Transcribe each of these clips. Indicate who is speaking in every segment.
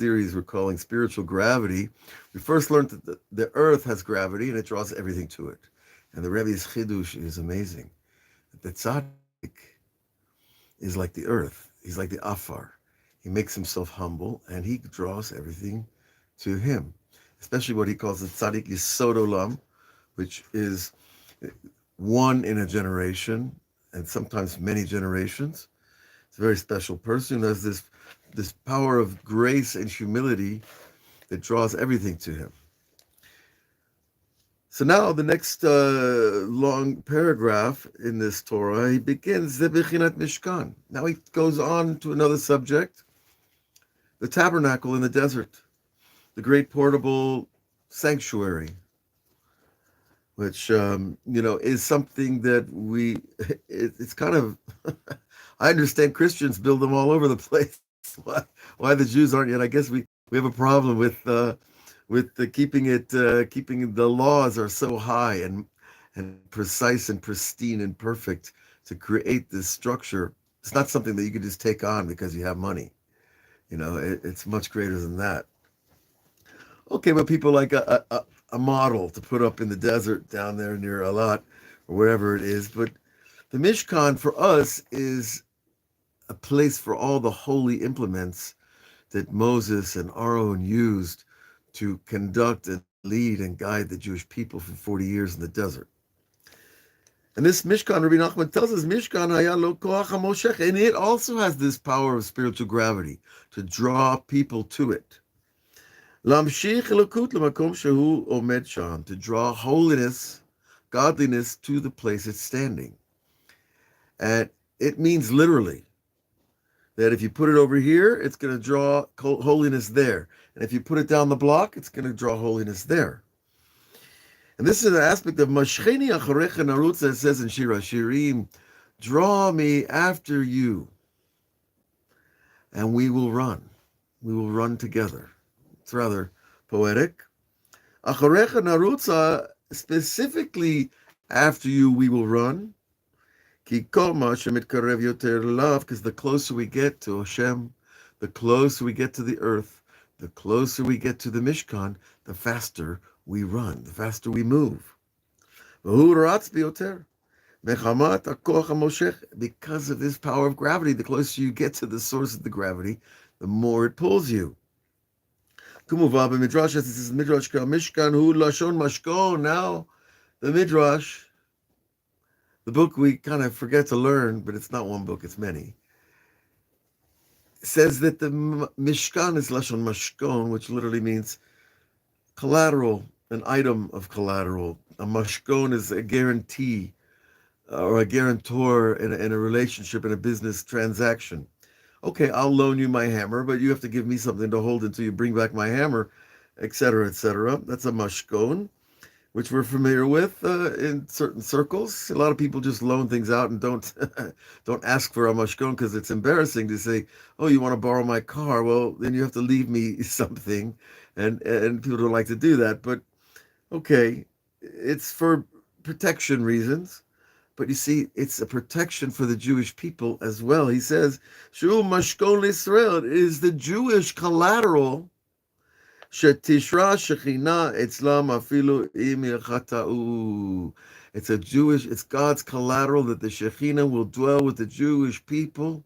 Speaker 1: series we're calling Spiritual Gravity, we first learned that the earth has gravity and it draws everything to it. And the Rebbe's chidush is amazing. The tzaddik is like the earth. He's like the afar. He makes himself humble and he draws everything to him, especially what he calls the tzaddik yisod olam, which is one in a generation and sometimes many generations. It's a very special person who has this power of grace and humility that draws everything to him. So now the next long paragraph in this Torah, he begins the Bechinat Mishkan. Now he goes on to another subject, the tabernacle in the desert, the great portable sanctuary, which, is something that it's kind of, I understand Christians build them all over the place. Why the Jews aren't yet? I guess we have a problem with the keeping the laws are so high and precise and pristine and perfect to create this structure. It's not something that you can just take on because you have money. It's much greater than that. Okay, but people like a model to put up in the desert down there near Alat or wherever it is. But the Mishkan for us is a place for all the holy implements that Moses and Aaron used to conduct and lead and guide the Jewish people for 40 years in the desert. And this Mishkan, Rabbi Nachman tells us, Mishkan haya lo koach hamoshech, and it also has this power of spiritual gravity to draw people to it. Lamshich elokut lemakom shehu omed sham, to draw holiness, godliness to the place it's standing. And it means literally that if you put it over here, it's going to draw holiness there. And if you put it down the block, it's going to draw holiness there. And this is an aspect of Mashcheni acharecha narutza. It says in Shira, Shirim, draw me after you, and we will run. We will run together. It's rather poetic. Acharecha narutza, specifically after you, we will run. Because the closer we get to Hashem, the closer we get to the earth, the closer we get to the Mishkan, the faster we run, the faster we move. Because of this power of gravity, the closer you get to the source of the gravity, the more it pulls you. This is Midrash Mishkan hu lashon mashkon. Now, the Midrash, the book we kind of forget to learn, but it's not one book, it's many, says that the Mishkan is Lashon Mashkon, which literally means collateral, an item of collateral. A Mashkon is a guarantee or a guarantor in a relationship, in a business transaction. Okay, I'll loan you my hammer, but you have to give me something to hold until you bring back my hammer, etc., etc. That's a Mashkon, which we're familiar with in certain circles. A lot of people just loan things out and don't ask for a mashkon because it's embarrassing to say, oh, you want to borrow my car? Well, then you have to leave me something, and people don't like to do that. But okay, it's for protection reasons. But you see, it's a protection for the Jewish people as well. He says, Shu mashkon l'Israel is the Jewish collateral. Shetishra Shechina Etzlam Afilu Im Yachatau. It's God's collateral that the Shekhinah will dwell with the Jewish people,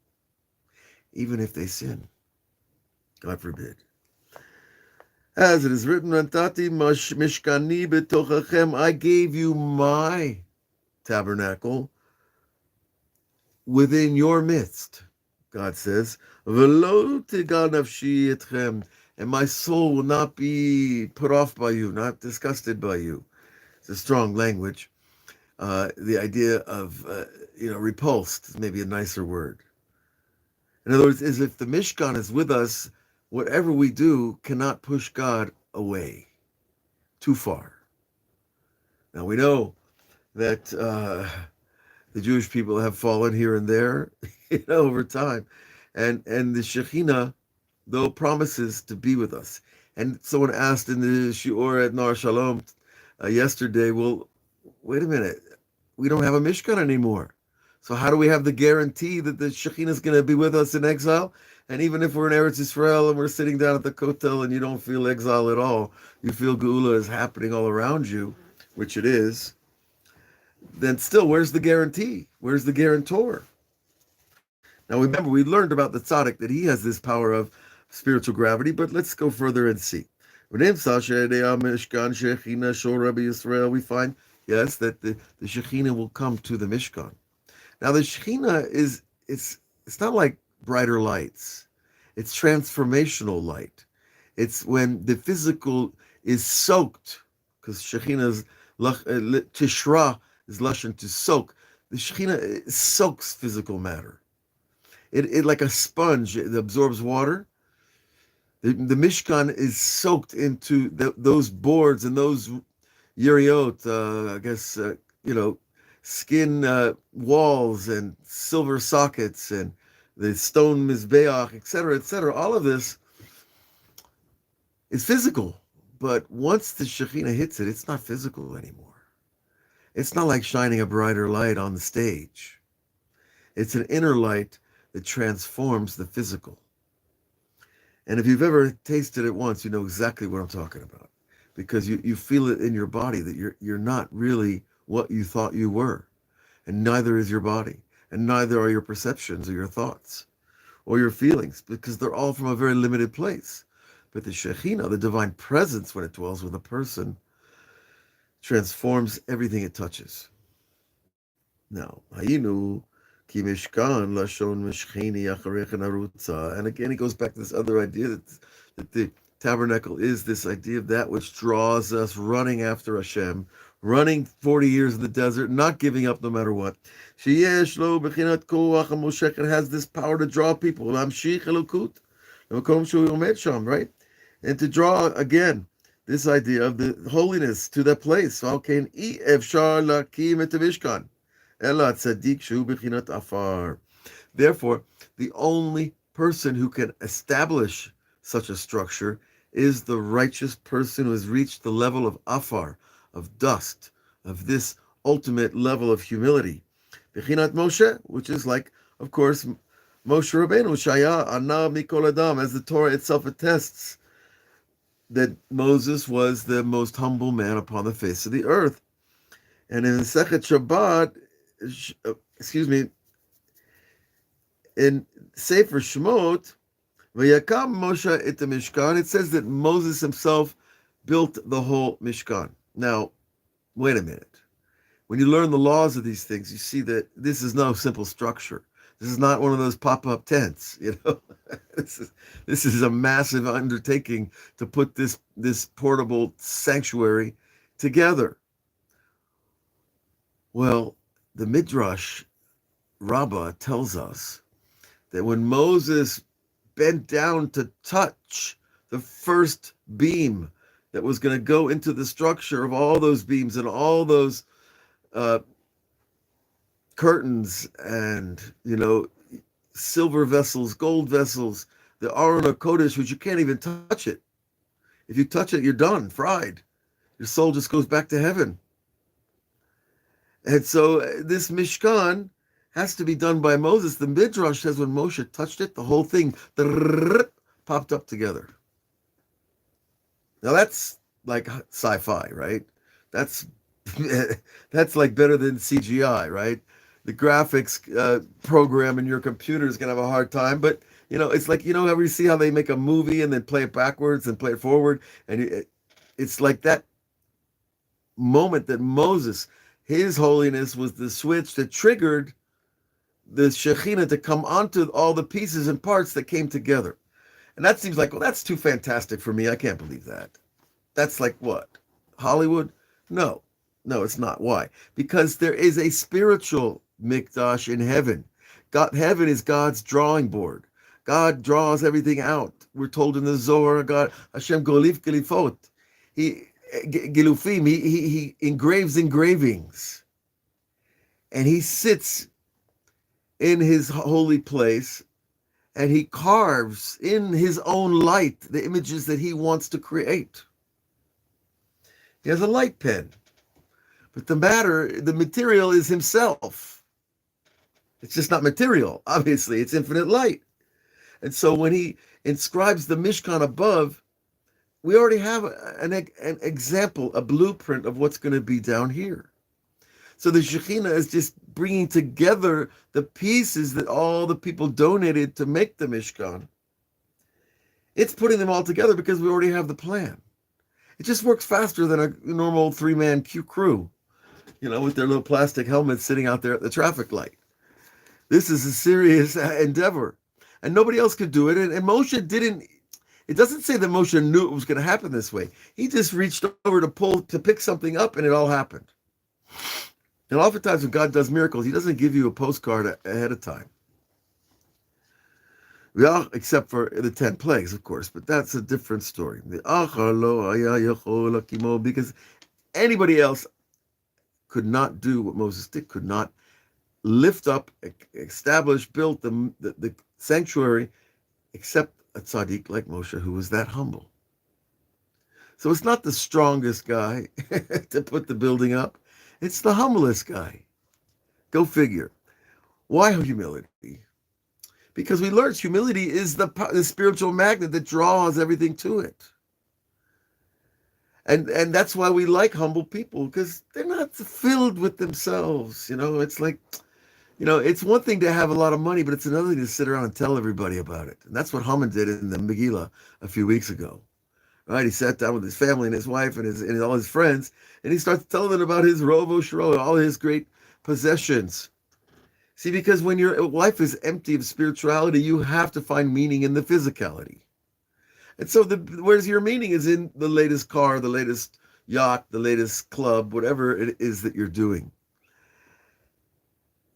Speaker 1: even if they sin. God forbid. As it is written, Rantati Mishkani Betochachem, I gave you my tabernacle within your midst, God says. Velo tigal nafshi etchem, and my soul will not be put off by you, not disgusted by you. It's a strong language. The idea of, repulsed is maybe a nicer word. In other words, is if the Mishkan is with us, whatever we do cannot push God away too far. Now we know that the Jewish people have fallen here and there, over time, and the Shekhinah, though, promises to be with us. And someone asked in the Shiur at Nar Shalom yesterday, well, wait a minute, we don't have a Mishkan anymore. So how do we have the guarantee that the Shekhinah is going to be with us in exile? And even if we're in Eretz Israel and we're sitting down at the kotel and you don't feel exile at all, you feel geula is happening all around you, which it is, then still, where's the guarantee? Where's the guarantor? Now remember, we learned about the tzaddik that he has this power of spiritual gravity, but let's go further and see. We find, yes, that the Shekhinah will come to the Mishkan. Now the Shekhinah it's not like brighter lights. It's transformational light. It's when the physical is soaked, because Shekhinah's Tishra is lashon to soak. The Shekhinah soaks physical matter. It like a sponge, it absorbs water. The Mishkan is soaked into those boards and those yeriot, skin walls and silver sockets and the stone mizbeach, etc. All of this is physical. But once the Shekhinah hits it, it's not physical anymore. It's not like shining a brighter light on the stage. It's an inner light that transforms the physical. And if you've ever tasted it once, you know exactly what I'm talking about. Because you feel it in your body that you're not really what you thought you were. And neither is your body. And neither are your perceptions or your thoughts or your feelings, because they're all from a very limited place. But the Shekhinah, the divine presence, when it dwells with a person, transforms everything it touches. Now, Hayinu, Ki Mishkan, Lashon Mishchini, Acharecha Narutza. And again, he goes back to this other idea that the tabernacle is this idea of that which draws us running after Hashem, running 40 years in the desert, not giving up no matter what. Sheyesh lo bechinat koach hamoshech, it has this power to draw people. Lamshich elokut, l'makom shu yomed sham, right? And to draw, again, this idea of the holiness to that place. Therefore, the only person who can establish such a structure is the righteous person who has reached the level of afar, of dust, of this ultimate level of humility. Bechinat Moshe, which is like, of course, Moshe Rabbeinu, Shaya, Ana Mikol Adam, as the Torah itself attests, that Moses was the most humble man upon the face of the earth. And in Sechet Shabbat, in Sefer Shemot, Vayakam Moshe et Mishkan, it says that Moses himself built the whole Mishkan. Now, wait a minute. When you learn the laws of these things, you see that this is no simple structure. This is not one of those pop-up tents, This is a massive undertaking to put this portable sanctuary together. Well, the Midrash Rabbah tells us that when Moses bent down to touch the first beam that was going to go into the structure of all those beams and all those curtains and, silver vessels, gold vessels, the Aron HaKodesh, which you can't even touch it. If you touch it, you're done, fried. Your soul just goes back to heaven. And so this Mishkan has to be done by Moses. The Midrash says when Moshe touched it, the whole thing popped up together. Now that's like sci-fi, right? That's like better than CGI, right? The graphics program in your computer is going to have a hard time, but it's like, ever you see how they make a movie and then play it backwards and play it forward? And it's like that moment that Moses, his holiness was the switch that triggered the Shekhinah to come onto all the pieces and parts that came together. And that seems like, well, that's too fantastic for me. I can't believe that. That's like what? Hollywood? No, it's not. Why? Because there is a spiritual mikdash in heaven. Heaven is God's drawing board. God draws everything out. We're told in the Zohar, God, Hashem golif gelifot. He engraves engravings. And he sits in his holy place and he carves in his own light the images that he wants to create. He has a light pen. But the material is himself. It's just not material. Obviously, it's infinite light. And so when he inscribes the Mishkan above, we already have an example, a blueprint of what's going to be down here. So the Shekhinah is just bringing together the pieces that all the people donated to make the Mishkan. It's putting them all together because we already have the plan. It just works faster than a normal three-man crew, with their little plastic helmets sitting out there at the traffic light. This is a serious endeavor, and nobody else could do it. And Moshe didn't. It doesn't say that Moshe knew it was going to happen this way. He just reached over to pick something up, and it all happened. And oftentimes when God does miracles, he doesn't give you a postcard ahead of time. Except for the 10 plagues, of course, but that's a different story. Because anybody else could not do what Moses did, could not lift up, establish, build the sanctuary, except a tzaddik like Moshe, who was that humble. So it's not the strongest guy to put the building up. It's the humblest guy. Go figure. Why humility? Because we learned humility is the spiritual magnet that draws everything to it. And that's why we like humble people, because they're not filled with themselves. It's like, it's one thing to have a lot of money, but it's another thing to sit around and tell everybody about it. And that's what Haman did in the Megillah a few weeks ago. Right? He sat down with his family and his wife and all his friends, and he starts telling them about his Rovo Shiro, all his great possessions. See, because when your life is empty of spirituality, you have to find meaning in the physicality. And so where's your meaning is in the latest car, the latest yacht, the latest club, whatever it is that you're doing.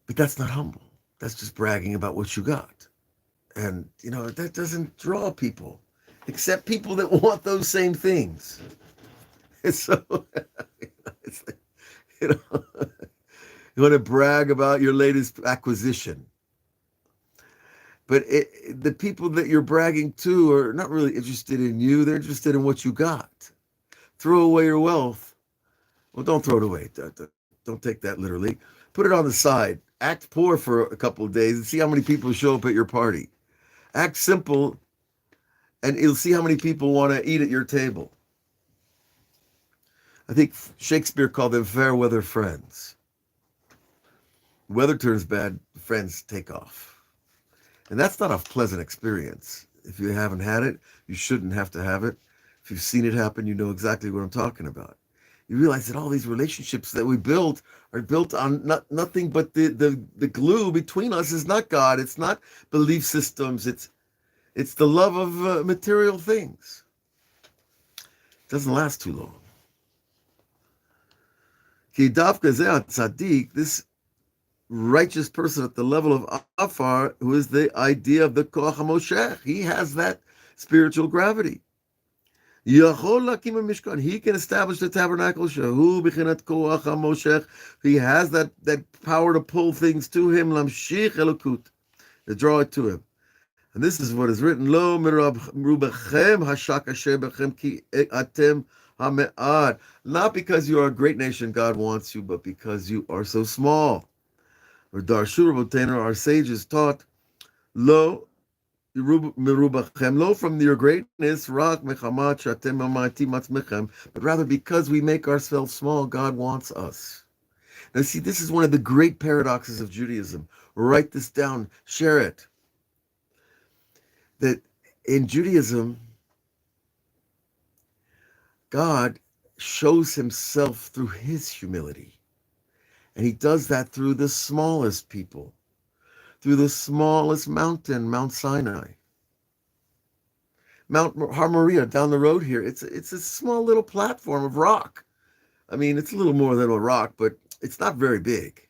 Speaker 1: But that's not humble. That's just bragging about what you got. And, that doesn't draw people, except people that want those same things. And so, it's like, you want to brag about your latest acquisition. But the people that you're bragging to are not really interested in you. They're interested in what you got. Throw away your wealth. Well, don't throw it away. Don't take that literally. Put it on the side. Act poor for a couple of days and see how many people show up at your party. Act simple, and you'll see how many people want to eat at your table. I think Shakespeare called them fair weather friends. Weather turns bad, friends take off. And that's not a pleasant experience. If you haven't had it, you shouldn't have to have it. If you've seen it happen, you know exactly what I'm talking about. You realize that all these relationships that we build are built on nothing but the glue between us is not God. It's not belief systems. It's the love of material things. It doesn't last too long. This righteous person at the level of Afar, who is the idea of the Koach HaMoshech, he has that spiritual gravity. He can establish the tabernacle. He has that power to pull things to him, to draw it to him. And this is what is written, Lo mirubachem hashak asher bechem ki atem hame'ad. Not because you are a great nation, God wants you, but because you are so small. Or Darshu Rabbeinu, our sages taught, Lo mirubachem, lo from your greatness, rak mechamat shatem amati matzmechem, but rather because we make ourselves small, God wants us. Now see, this is one of the great paradoxes of Judaism. Write this down, share it. That in Judaism, God shows himself through his humility. And he does that through the smallest people, through the smallest mountain, Mount Sinai. Mount Har Moriah down the road here, it's a small little platform of rock. I mean, it's a little more than a rock, but it's not very big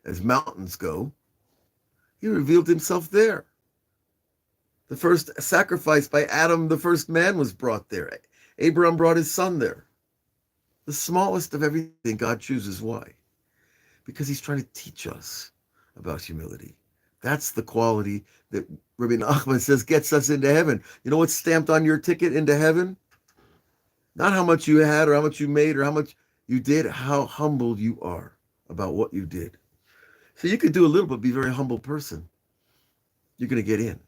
Speaker 1: as mountains go. He revealed himself there. The first sacrifice by Adam, the first man, was brought there. Abraham brought his son there. The smallest of everything God chooses. Why? Because he's trying to teach us about humility. That's the quality that Rabbi Nachman says gets us into heaven. You know what's stamped on your ticket into heaven? Not how much you had or how much you made or how much you did, how humble you are about what you did. So you could do a little but be a very humble person. You're going to get in.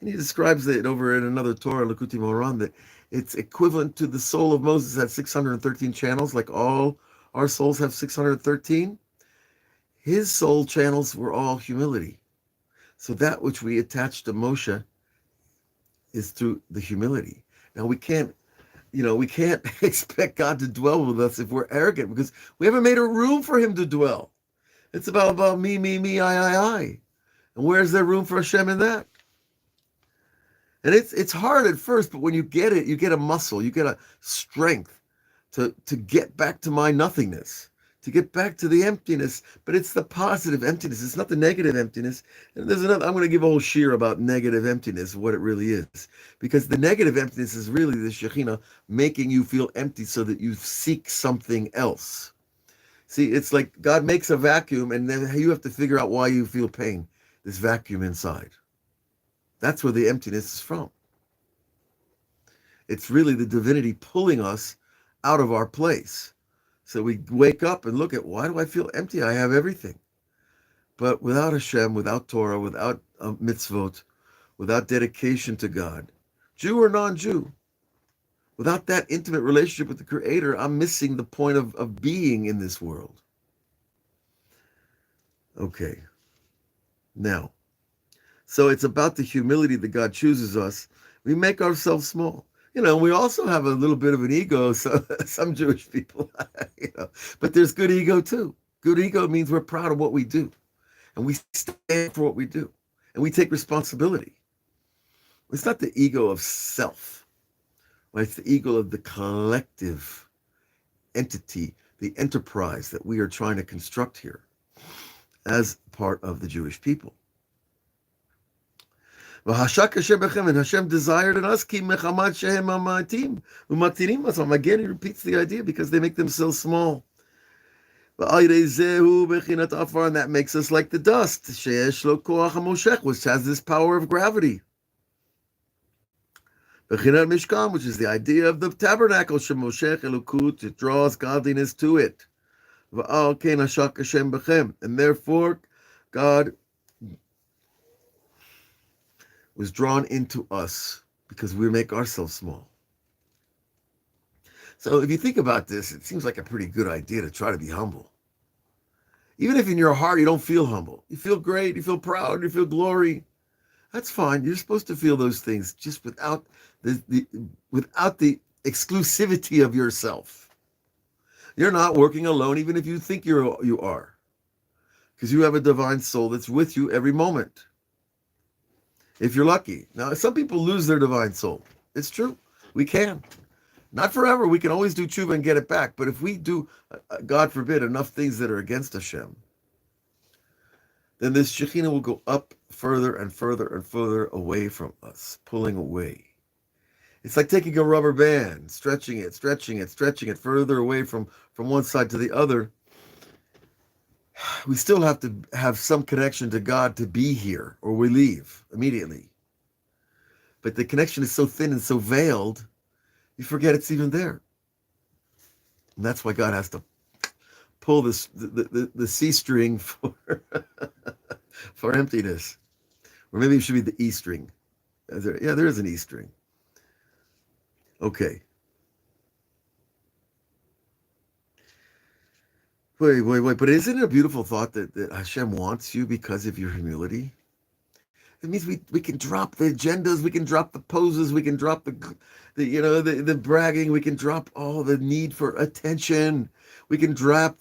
Speaker 1: And he describes it over in another Torah, Likutei Moharan, that it's equivalent to the soul of Moses had 613 channels, like all our souls have 613. His soul channels were all humility. So that which we attach to Moshe is through the humility. Now we can't expect God to dwell with us if we're arrogant, because we haven't made a room for him to dwell. It's about me, I. And where's there room for Hashem in that? And it's hard at first, but when you get it, you get a muscle, you get a strength to get back to my nothingness, to get back to the emptiness. But it's the positive emptiness. It's not the negative emptiness. And there's another, I'm going to give a whole shir about negative emptiness, what it really is. Because the negative emptiness is really the Shekhinah making you feel empty so that you seek something else. See, it's like God makes a vacuum, and then you have to figure out why you feel pain, this vacuum inside. That's where the emptiness is from. It's really the divinity pulling us out of our place. So we wake up and look at, why do I feel empty? I have everything. But without Hashem, without Torah, without mitzvot, without dedication to God, Jew or non-Jew, without that intimate relationship with the Creator, I'm missing the point of being in this world. Okay. Now, so it's about the humility that God chooses us. We make ourselves small. We also have a little bit of an ego, so some Jewish people, but there's good ego too. Good ego means we're proud of what we do, and we stand for what we do, and we take responsibility. It's not the ego of self, right? It's the ego of the collective entity, the enterprise that we are trying to construct here as part of the Jewish people. And Hashem desired in us, again, he repeats the idea, because they make themselves small. And that makes us like the dust, which has this power of gravity. Mishkan, which is the idea of the tabernacle, it draws godliness to it. And therefore, God was drawn into us because we make ourselves small. So if you think about this, it seems like a pretty good idea to try to be humble. Even if in your heart you don't feel humble, you feel great, you feel proud, you feel glory, that's fine. You're supposed to feel those things, just without the exclusivity of yourself. You're not working alone, even if you think you are, because you have a divine soul that's with you every moment, if you're lucky. Now, some people lose their divine soul. It's true. We can. Not forever. We can always do tshuva and get it back. But if we do, God forbid, enough things that are against Hashem, then this Shekhinah will go up further and further and further away from us, pulling away. It's like taking a rubber band, stretching it further away from one side to the other. We still have to have some connection to God to be here, or we leave immediately. But the connection is so thin and so veiled, you forget it's even there. And that's why God has to pull the C string for for emptiness. Or maybe it should be the E string. There is an E string. Okay. Wait. But isn't it a beautiful thought that Hashem wants you because of your humility? It means we can drop the agendas, we can drop the poses, we can drop the bragging, we can drop all the need for attention. We can drop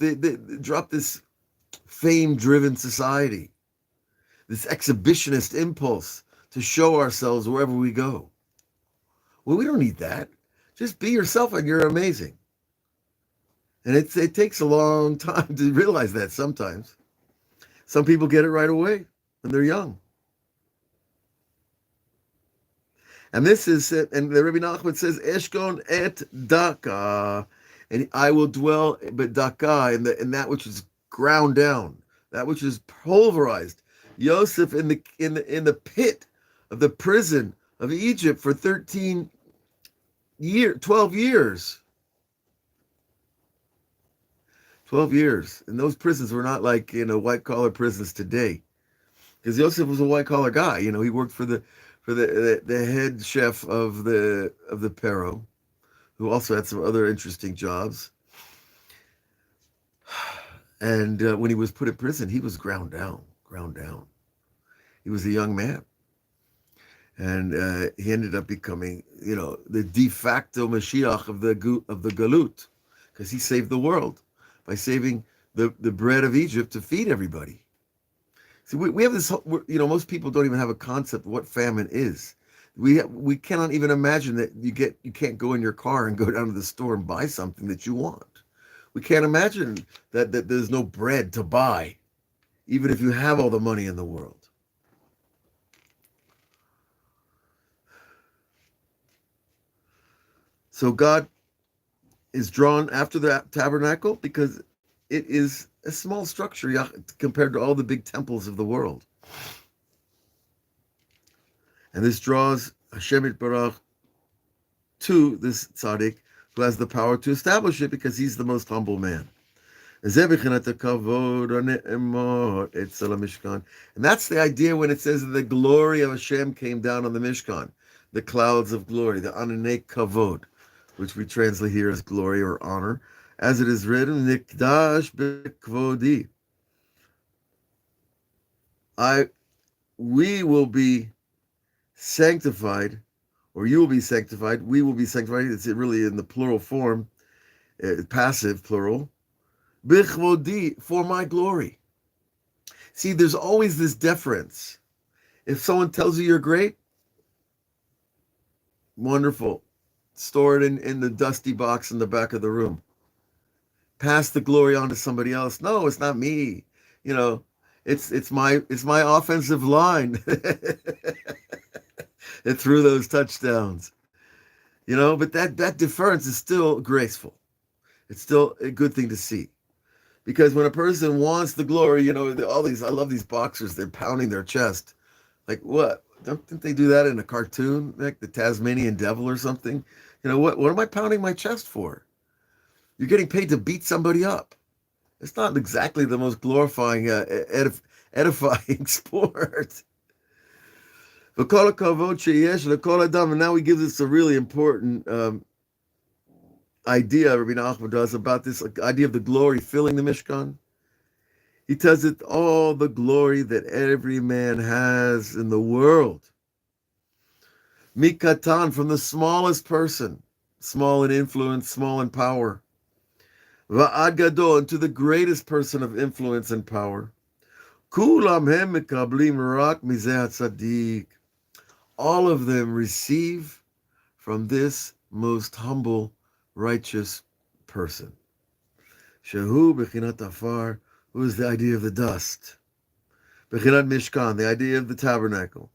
Speaker 1: drop this fame-driven society, this exhibitionist impulse to show ourselves wherever we go. Well, we don't need that. Just be yourself and you're amazing. And it takes a long time to realize that sometimes. Some people get it right away when they're young. And this is it. And the Rabbi Nachman says, Eshkon et daka. And I will dwell, but daka, in that which is ground down, that which is pulverized. Yosef in the pit of the prison of Egypt for 12 years. 12 years. And those prisons were not like, white collar prisons today. Because Yosef was a white collar guy. He worked for for the head chef of the Pero, who also had some other interesting jobs. And when he was put in prison, he was ground down. He was a young man. And he ended up becoming, the de facto Mashiach of the Galut, because he saved the world by saving the bread of Egypt to feed everybody. See, we have this, most people don't even have a concept of what famine is. We cannot even imagine that you can't go in your car and go down to the store and buy something that you want. We can't imagine that there's no bread to buy, even if you have all the money in the world. So God is drawn after the tabernacle because it is a small structure compared to all the big temples of the world. And this draws Hashem Yitbarach to this tzaddik who has the power to establish it because he's the most humble man. And that's the idea when it says that the glory of Hashem came down on the Mishkan, the clouds of glory, the ananei kavod, which we translate here as glory or honor, as it is written, Nikdash b'kvodi. We will be sanctified, or you will be sanctified, we will be sanctified, it's really in the plural form, passive plural, b'kvodi, for my glory. See, there's always this deference. If someone tells you you're great, wonderful. Store it in the dusty box in the back of the room. Pass the glory on to somebody else. No, it's not me. It's my offensive line that threw those touchdowns. But that deference is still graceful. It's still a good thing to see. Because when a person wants the glory, I love these boxers, they're pounding their chest. Like what? Didn't they do that in a cartoon, like the Tasmanian Devil or something? What am I pounding my chest for? You're getting paid to beat somebody up. It's not exactly the most glorifying, edifying sport. And now he gives us a really important idea, Rabbi Nachman does, about this idea of the glory filling the Mishkan. He tells it all the glory that every man has in the world. Mikatan, from the smallest person, small in influence, small in power. Va'ad gadol, to the greatest person of influence and power. Kulam hem mekablim rak mizeh tzaddik. All of them receive from this most humble, righteous person. Shehu bechinat afar, who is the idea of the dust. Bechinat Mishkan, the idea of the tabernacle.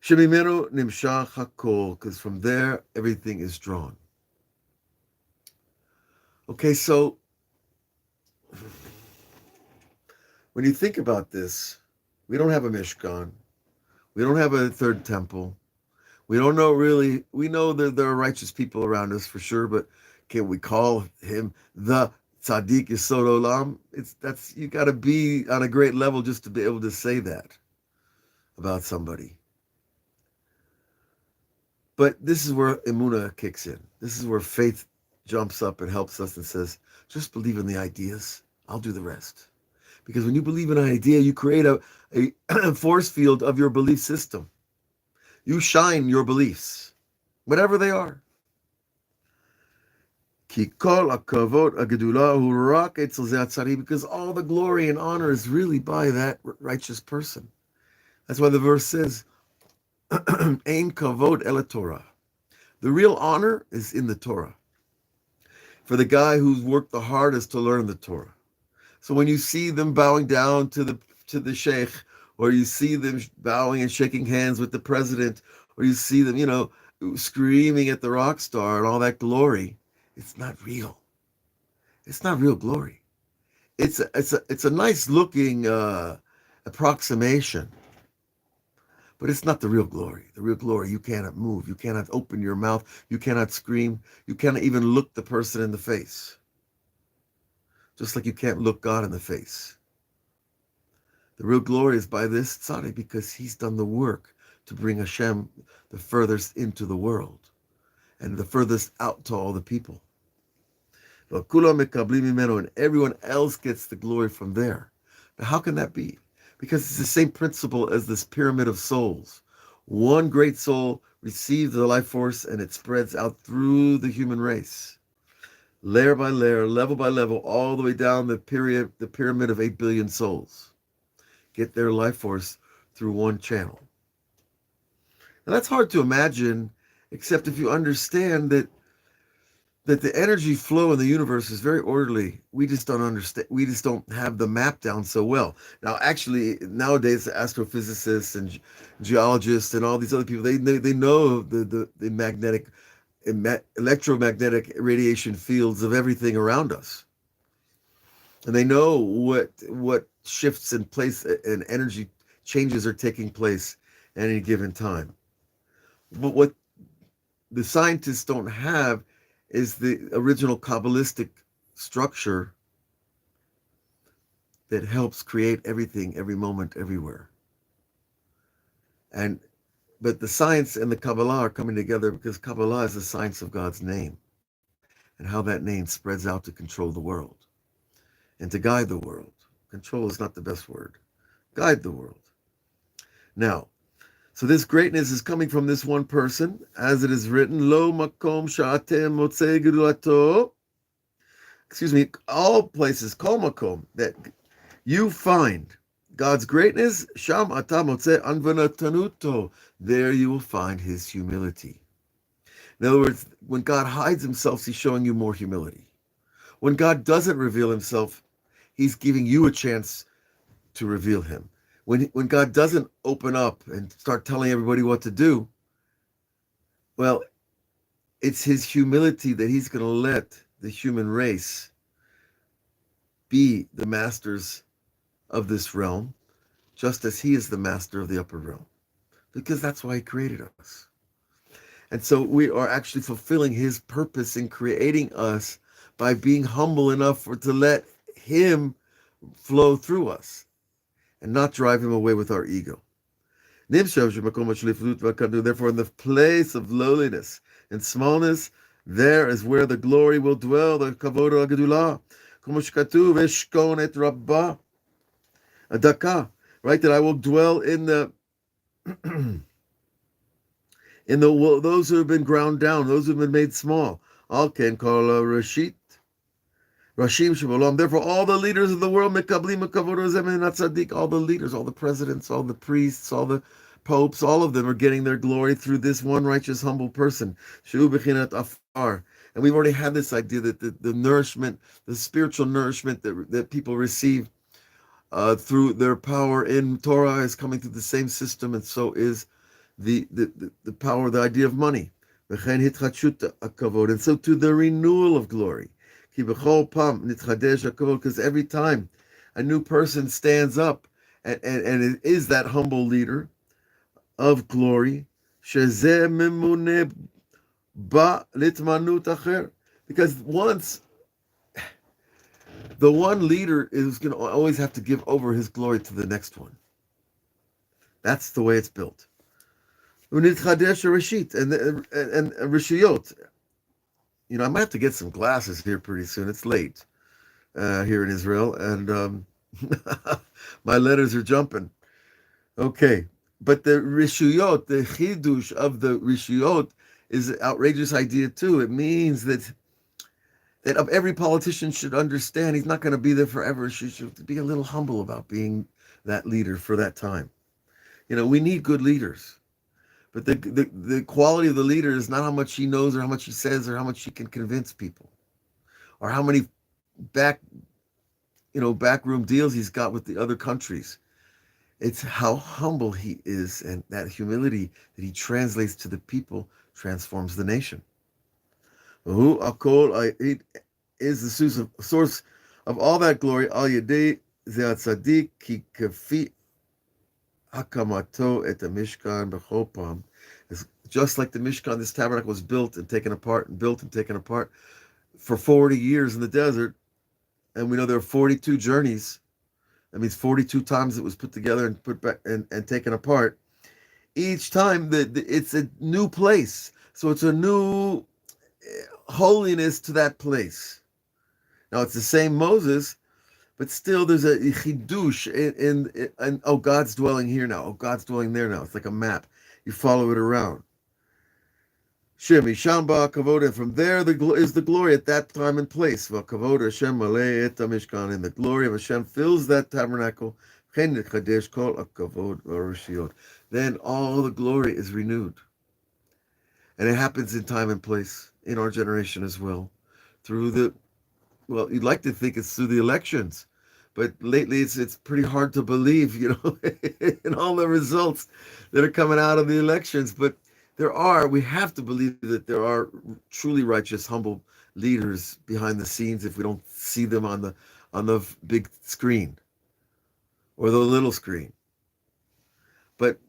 Speaker 1: Shemimenu nimshach hakol, because from there everything is drawn. Okay, so when you think about this, we don't have a Mishkan. We don't have a third temple. We don't know really, we know that there are righteous people around us for sure, but can we call him the Tzaddik Yesod Olam? You got to be on a great level just to be able to say that about somebody. But this is where Emunah kicks in. This is where faith jumps up and helps us and says, just believe in the ideas. I'll do the rest. Because when you believe in an idea, you create a force field of your belief system. You shine your beliefs, whatever they are. Because all the glory and honor is really by that righteous person. That's why the verse says, Ein kavod el Torah. The real honor is in the Torah. For the guy who's worked the hardest to learn the Torah. So when you see them bowing down to the sheikh, or you see them bowing and shaking hands with the president, or you see them, screaming at the rock star and all that glory, it's not real. It's not real glory. It's a nice looking approximation, but it's not the real glory. The real glory, you cannot move, you cannot open your mouth, you cannot scream, you cannot even look the person in the face. Just like you can't look God in the face. The real glory is by this tzaddik because he's done the work to bring Hashem the furthest into the world and the furthest out to all the people. And everyone else gets the glory from there. Now, how can that be? Because it's the same principle as this pyramid of souls. One great soul receives the life force and it spreads out through the human race, layer by layer, level by level, all the way down the pyramid of 8 billion souls. Get their life force through one channel. Now that's hard to imagine, except if you understand that the energy flow in the universe is very orderly. We just don't understand. We just don't have the map down so well. Now, actually, nowadays, astrophysicists and geologists and all these other people, they know the magnetic, electromagnetic radiation fields of everything around us, and they know what shifts in place and energy changes are taking place at any given time. But what the scientists don't have is the original Kabbalistic structure that helps create everything, every moment, everywhere. But the science and the Kabbalah are coming together because Kabbalah is the science of God's name and how that name spreads out to control the world and to guide the world. Control is not the best word. Guide the world. Now, so this greatness is coming from this one person, as it is written, Lo makom sha'atem motzei gedulato. Excuse me, all places, kol makom, that you find God's greatness, sham ata motzei anvanatanuto. There you will find his humility. In other words, when God hides himself, he's showing you more humility. When God doesn't reveal himself, he's giving you a chance to reveal him. When God doesn't open up and start telling everybody what to do, well, it's his humility that he's going to let the human race be the masters of this realm, just as he is the master of the upper realm, because that's why he created us. And so we are actually fulfilling his purpose in creating us by being humble enough to let him flow through us and not drive him away with our ego. Therefore, in the place of lowliness and smallness, there is where the glory will dwell, the kavod ha'gedulah. Right, that I will dwell in the those who have been ground down, those who have been made small. Al ken kol rashit. Rashim Shabbalam. Therefore, all the leaders of the world, all the leaders, all the presidents, all the priests, all the popes, all of them are getting their glory through this one righteous, humble person. And we've already had this idea that the nourishment, the spiritual nourishment that people receive through their power in Torah is coming through the same system, and so is the power, the idea of money. And so to the renewal of glory. Because every time a new person stands up and it is that humble leader of glory, because once the one leader is going to always have to give over his glory to the next one. That's the way it's built. And rishiyot. You know, I might have to get some glasses here pretty soon. It's late here in Israel, and my letters are jumping. Okay, but the rishuyot, the chidush of the rishuyot, is an outrageous idea too. It means that every politician should understand he's not going to be there forever. She should be a little humble about being that leader for that time. You know, we need good leaders. But the quality of the leader is not how much he knows or how much he says or how much he can convince people or how many backroom deals he's got with the other countries. It's how humble he is, and that humility that he translates to the people transforms the nation. Who is the source of all that glory. Al yedei ze'atzadik ki kafi Hakamato et Mishkan b'chopam. It's just like the Mishkan, this tabernacle was built and taken apart and built and taken apart for 40 years in the desert. And we know there are 42 journeys. That means 42 times it was put together and put back and taken apart. each time it's a new place. So it's a new holiness to that place. Now it's the same Moses, but still there's a chidush in oh, God's dwelling here now. Oh, God's dwelling there now. It's like a map. You follow it around. Shemi Shamba Kavod, and from there is the glory at that time and place. Kavod Hashem Malay et Mishkan, and the glory of Hashem fills that tabernacle. Then all the glory is renewed. And it happens in time and place, in our generation as well. Well, you'd like to think it's through the elections, but lately it's pretty hard to believe, in all the results that are coming out of the elections. But we have to believe that there are truly righteous, humble leaders behind the scenes if we don't see them on the big screen or the little screen. But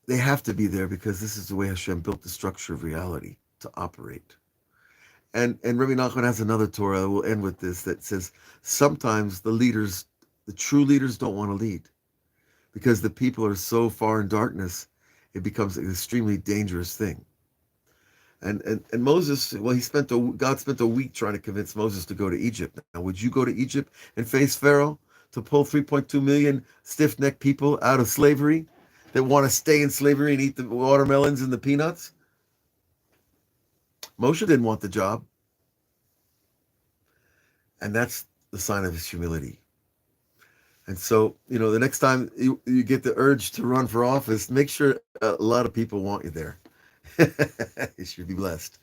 Speaker 1: they have to be there because this is the way Hashem built the structure of reality to operate. And Rabbi Nachman has another Torah, we'll end with this, that says sometimes the true leaders don't want to lead because the people are so far in darkness, it becomes an extremely dangerous thing. And Moses, well, God spent a week trying to convince Moses to go to Egypt. Now, would you go to Egypt and face Pharaoh to pull 3.2 million stiff-necked people out of slavery that want to stay in slavery and eat the watermelons and the peanuts? Moshe didn't want the job. And that's the sign of his humility. And so, the next time you get the urge to run for office, make sure a lot of people want you there. You should be blessed.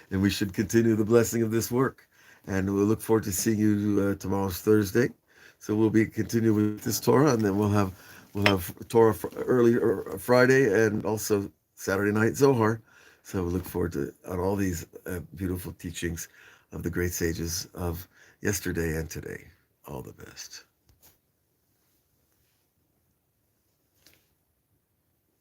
Speaker 1: And we should continue the blessing of this work. And we'll look forward to seeing you tomorrow's Thursday. So we'll be continuing with this Torah, and then we'll have Torah early Friday and also Saturday night Zohar. So we look forward to on all these beautiful teachings of the great sages of yesterday and today. All the best.